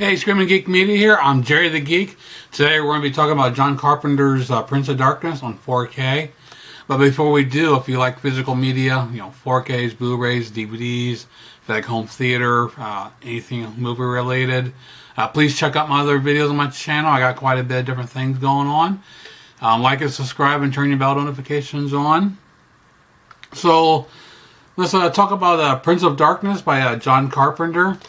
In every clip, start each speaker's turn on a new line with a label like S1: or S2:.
S1: Hey, Screaming Geek Media here. I'm Jerry the Geek. Today we're going to be talking about John Carpenter's Prince of Darkness on 4K. But before we do, if you like physical media, 4Ks, Blu-rays, DVDs, if you like home theater, anything movie related, please check out my other videos on my channel. I got quite a bit of different things going on. Like and subscribe and turn your bell notifications on. So let's talk about Prince of Darkness by John Carpenter.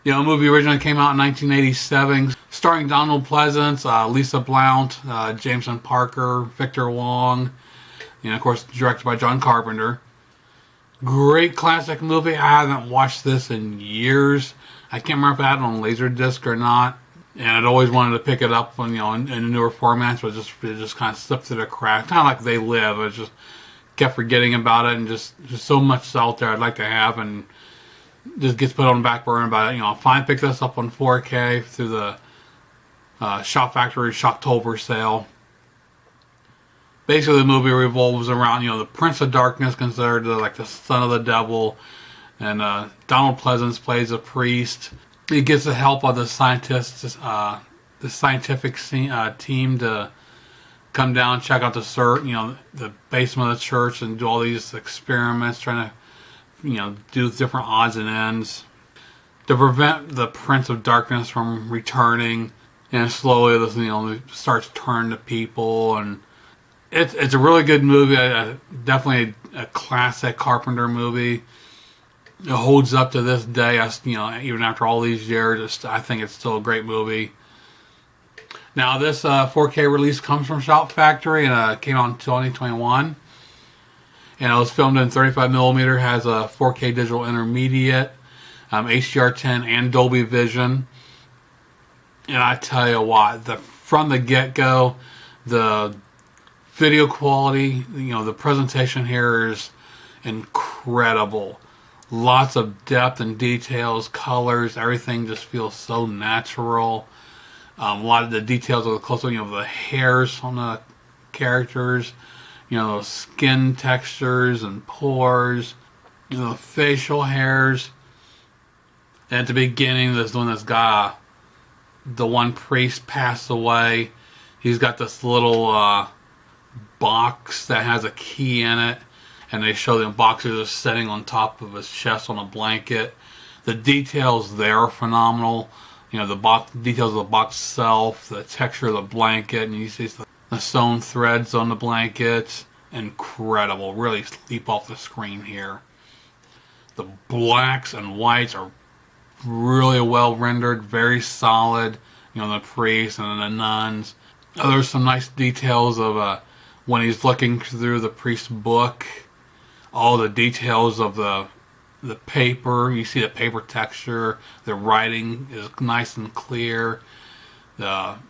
S1: The movie originally came out in 1987, starring Donald Pleasance, Lisa Blount, Jameson Parker, Victor Wong, and of course directed by John Carpenter. Great classic movie. I haven't watched this in years. I can't remember if I had it on Laserdisc or not, and I'd always wanted to pick it up when in newer formats, but it just kind of slipped through the cracks. Kind of like They Live. I just kept forgetting about it, and just so much out there I'd like to have, and just gets put on the back burner. But I finally picked this up on 4K through the Shock Factory Shocktober sale. Basically, the movie revolves around the Prince of Darkness, considered the son of the devil, and Donald Pleasance plays a priest. He gets the help of the scientists, the scientific team to come down, check out the basement of the church, and do all these experiments, trying to do different odds and ends to prevent the Prince of Darkness from returning. And slowly this starts turning to people, and it's a really good movie. Definitely a classic Carpenter movie. It holds up to this day. Even after all these years, I think it's still a great movie. Now this 4K release comes from Shock Factory, and it came out in 2021. And it was filmed in 35mm, has a 4K digital intermediate, HDR10, and Dolby Vision. And I tell you what, from the get-go, the video quality, the presentation here is incredible. Lots of depth and details, colors, everything just feels so natural. A lot of the details of the close-up, the hairs on the characters, those skin textures and pores, facial hairs. And at the beginning, when this guy, the one priest passed away, he's got this little box that has a key in it, and they show the boxes just sitting on top of his chest on a blanket. The details there are phenomenal. The details of the box itself, the texture of the blanket, and you see the sewn threads on the blanket. Incredible. Really leap off the screen here. The blacks and whites are really well rendered, very solid. The priests and the nuns. There's some nice details of when he's looking through the priest's book. All the details of the paper. You see the paper texture. The writing is nice and clear.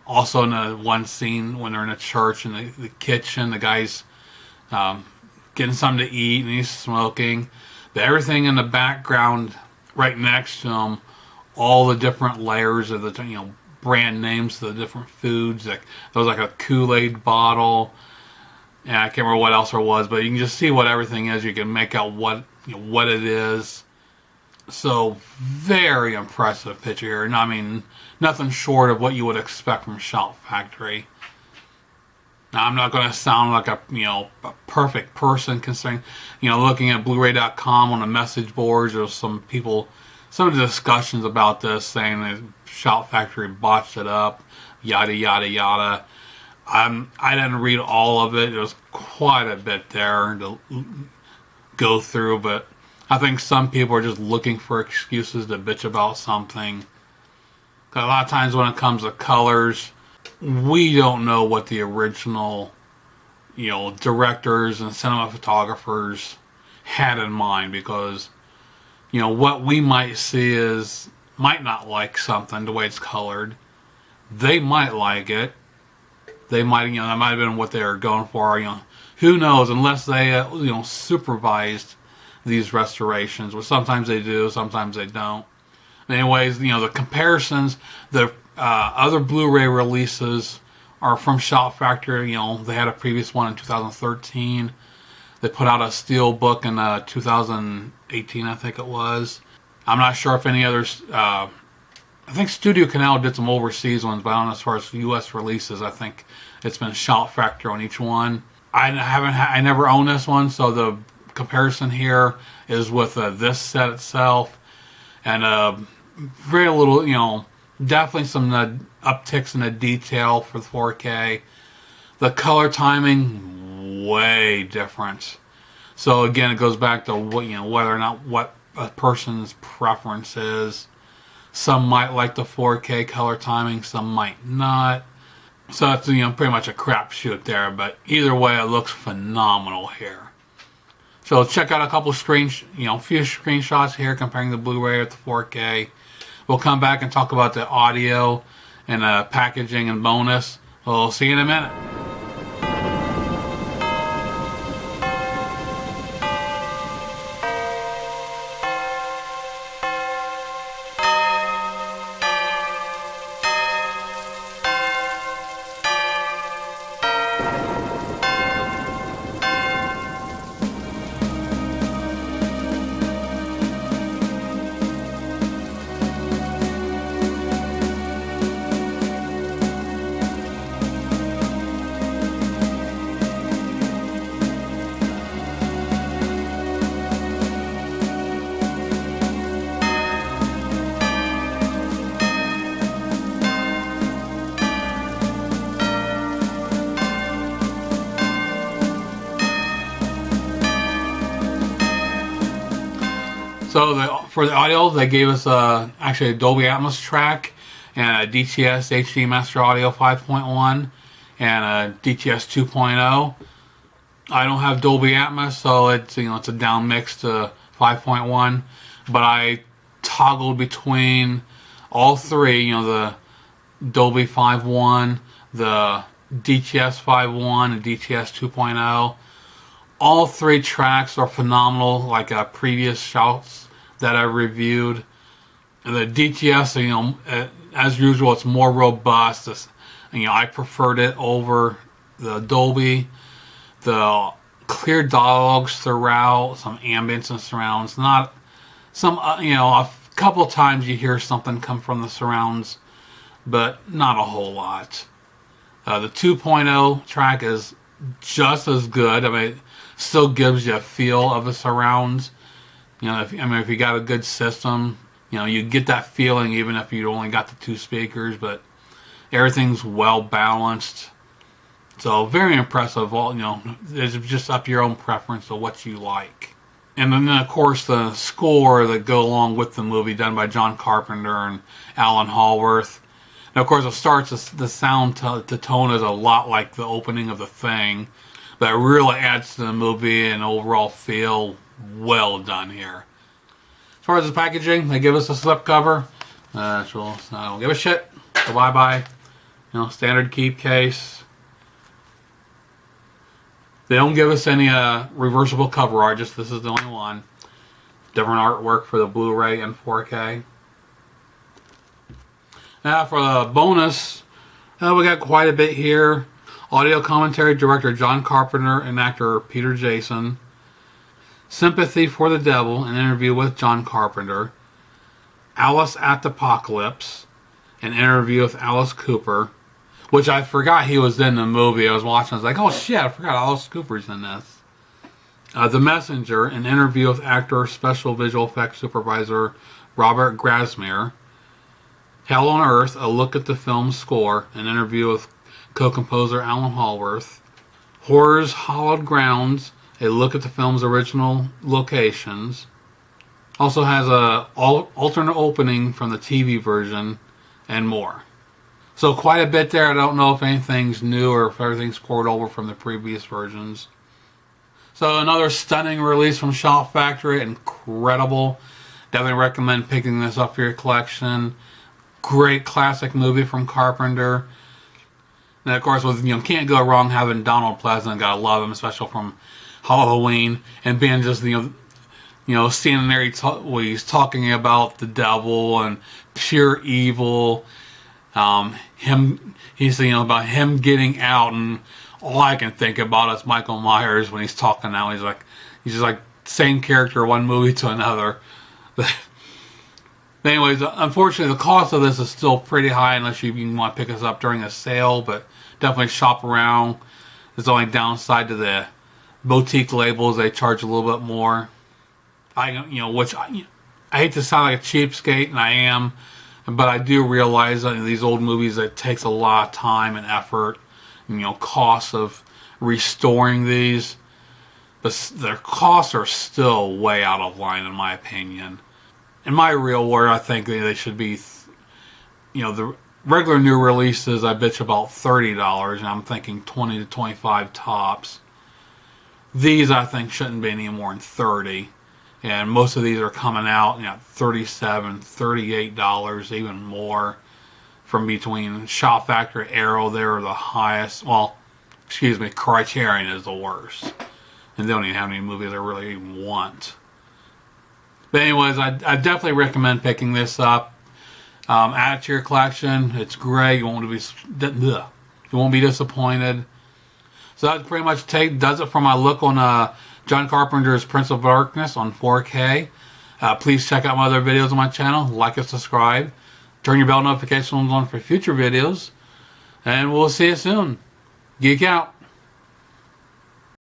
S1: Also in the one scene when they're in a church in the kitchen, the guy's getting something to eat and he's smoking. But everything in the background right next to him, all the different layers of the brand names of the different foods. There was like a Kool-Aid bottle, and I can't remember what else there was, but you can just see what everything is. You can make out what it is. So very impressive picture here. And I mean, nothing short of what you would expect from Shock Factory. Now, I'm not going to sound like a perfect person, considering looking at Blu-ray.com on the message boards. There's some of the discussions about this saying that Shock Factory botched it up, yada yada yada. I didn't read all of it. There was quite a bit there to go through, but I think some people are just looking for excuses to bitch about something. 'Cause a lot of times when it comes to colors, we don't know what the original, directors and cinematographers had in mind, because, what we might see might not like something the way it's colored. They might like it. They might, that might have been what they were going for. Who knows? Unless they, supervised these restorations, which sometimes they do, sometimes they don't. Anyways, the comparisons, the other Blu-ray releases are from Shock Factory. They had a previous one in 2013. They put out a steel book in 2018, I think it was. I'm not sure if any other I think Studio Canal did some overseas ones, but I don't know as far as U.S. releases. I think it's been Shout Factor on each one. I never owned this one, so the comparison here is with this set itself, and very little, definitely some upticks in the detail for the 4K. The color timing, way different. So again, it goes back to whether or not what a person's preference is. Some might like the 4K color timing, some might not. So it's pretty much a crapshoot there, but either way, it looks phenomenal here. So check out a couple few screenshots here comparing the Blu-ray with the 4K. We'll come back and talk about the audio and packaging and bonus. We'll see you in a minute. So for the audio, they gave us actually a Dolby Atmos track and a DTS HD Master Audio 5.1 and a DTS 2.0. I don't have Dolby Atmos, so it's it's a down mix to 5.1, but I toggled between all three. The Dolby 5.1, the DTS 5.1, and DTS 2.0. All three tracks are phenomenal, like previous shouts that I reviewed. And the DTS, as usual, it's more robust. I preferred it over the Dolby. The clear dialogues throughout, some ambience and surrounds. Not some, a couple times you hear something come from the surrounds, but not a whole lot. The 2.0 track is just as good. I mean, it still gives you a feel of the surrounds. If you got a good system, you get that feeling even if you only got the two speakers, but everything's well balanced. So very impressive. It's just up to your own preference of what you like. And then of course the score that go along with the movie, done by John Carpenter and Alan Hallworth. And of course it starts, the sound to tone is a lot like the opening of The Thing, but it really adds to the movie and overall feel. Well done here. As far as the packaging, they give us a slipcover. So I don't give a shit. So bye-bye. Standard keep case. They don't give us any reversible cover art. Just this is the only one. Different artwork for the Blu-ray and 4K. Now for the bonus, we got quite a bit here. Audio commentary, director John Carpenter and actor Peter Jason. Sympathy for the Devil, an interview with John Carpenter. Alice at the Apocalypse, an interview with Alice Cooper, which I forgot he was in the movie. I was watching, I was like, oh shit, I forgot Alice Cooper's in this. The Messenger, an interview with actor, special visual effects supervisor Robert Grasmere. Hell on Earth, a look at the film's score, an interview with co-composer Alan Hallworth. Horrors Hallowed Grounds, a look at the film's original locations. Also has a alternate opening from the TV version and more. So quite a bit there. I don't know if anything's new or if everything's poured over from the previous versions. So another stunning release from Shout Factory. Incredible. Definitely recommend picking this up for your collection. Great classic movie from Carpenter. And of course, with can't go wrong having Donald Pleasant. Gotta love him, especially from Halloween, and being just standing there where he's talking about the devil and pure evil. He's about him getting out, and all I can think about is Michael Myers when he's talking now. He's just like same character one movie to another. But anyways, unfortunately, the cost of this is still pretty high unless you want to pick this up during a sale. But definitely shop around. There's only downside to the boutique labels. They charge a little bit more. Which I hate to sound like a cheapskate, and I am, but I do realize that in these old movies, it takes a lot of time and effort, costs of restoring these. But their costs are still way out of line, in my opinion. In my real world, I think they should be, the regular new releases, I bitch about $30, and I'm thinking 20 to 25 tops. These, I think, shouldn't be any more than 30. And most of these are coming out, $37, $38, even more, from between Shop Factory, Arrow. They're the highest. Well, excuse me, Criterion is the worst. And they don't even have any movies I really want. But anyways, I definitely recommend picking this up. Add it to your collection. It's great. You won't be disappointed. So that pretty much does it for my look on John Carpenter's Prince of Darkness on 4K. Please check out my other videos on my channel. Like and subscribe. Turn your bell notifications on for future videos. And we'll see you soon. Geek out.